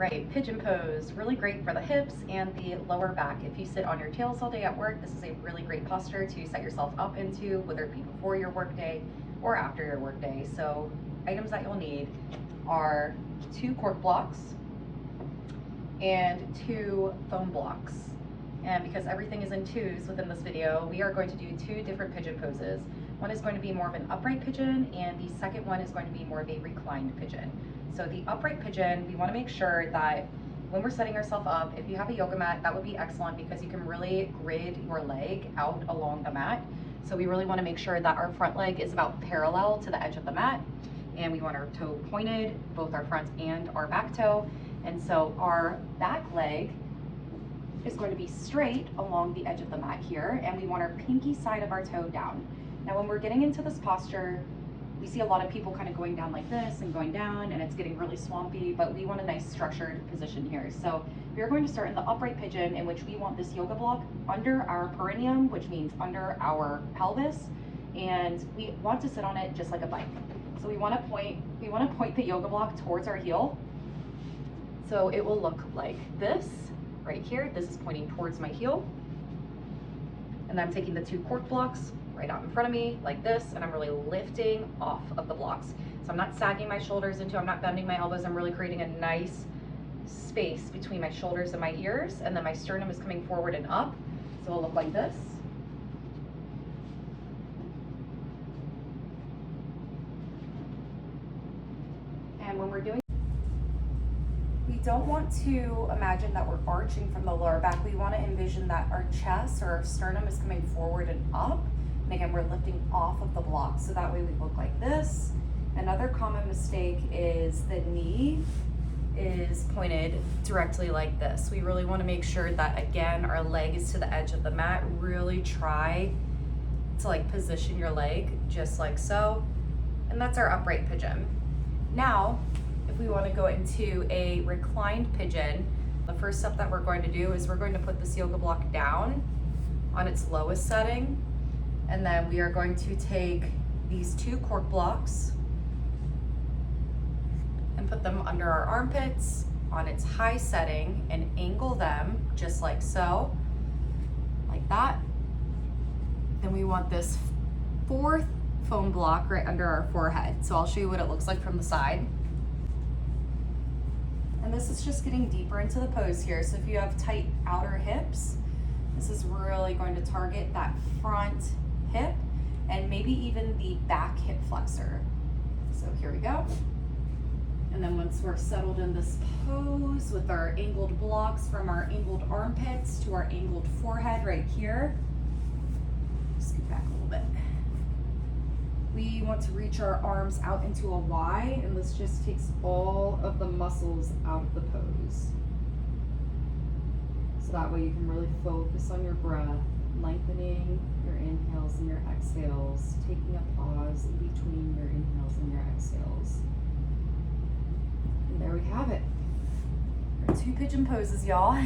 right, pigeon pose, really great for the hips and the lower back. If you sit on your tails all day at work, this is a really great posture to set yourself up into, whether it be before your work day or after your work day. So items that you'll need are 2 cork blocks and 2 foam blocks. And because everything is in twos within this video, we are going to do 2 different pigeon poses. One is going to be more of an upright pigeon, and the second one is going to be more of a reclined pigeon. So the upright pigeon, we want to make sure that when we're setting ourselves up, if you have a yoga mat, that would be excellent because you can really grid your leg out along the mat. So we really want to make sure that our front leg is about parallel to the edge of the mat, and we want our toe pointed, both our front and our back toe. And so our back leg is going to be straight along the edge of the mat here, and we want our pinky side of our toe down. Now when we're getting into this posture, we see a lot of people kind of going down like this and going down, and it's getting really swampy, but we want a nice structured position here. So we are going to start in the upright pigeon, in which we want this yoga block under our perineum, which means under our pelvis, and we want to sit on it just like a bike. So we want to point the yoga block towards our heel. So it will look like this right here. This is pointing towards my heel. And then I'm taking the 2 cork blocks right out in front of me like this, and I'm really lifting off of the blocks. So I'm not sagging my shoulders into, I'm not bending my elbows, I'm really creating a nice space between my shoulders and my ears, and then my sternum is coming forward and up. So it'll look like this. And when we're doing, we don't want to imagine that we're arching from the lower back. We want to envision that our chest or our sternum is coming forward and up. And again, we're lifting off of the block, so that way we look like this. Another common mistake is the knee is pointed directly like this. We really want to make sure that, again, our leg is to the edge of the mat. Really try to like position your leg just like so. And that's our upright pigeon. Now, if we want to go into a reclined pigeon, the first step that we're going to do is we're going to put this yoga block down on its lowest setting. And then we are going to take these 2 cork blocks and put them under our armpits on its high setting and angle them just like so, like that. Then we want this 4th foam block right under our forehead. So I'll show you what it looks like from the side. And this is just getting deeper into the pose here. So if you have tight outer hips, this is really going to target that front hip and maybe even the back hip flexor. So here we go. And then once we're settled in this pose with our angled blocks from our angled armpits to our angled forehead right here, scoot back a little bit. We want to reach our arms out into a Y, and this just takes all of the muscles out of the pose. So that way you can really focus on your breath, lengthening your inhales and your exhales, taking a pause in between your inhales and your exhales. And there we have it. Our 2 pigeon poses, y'all.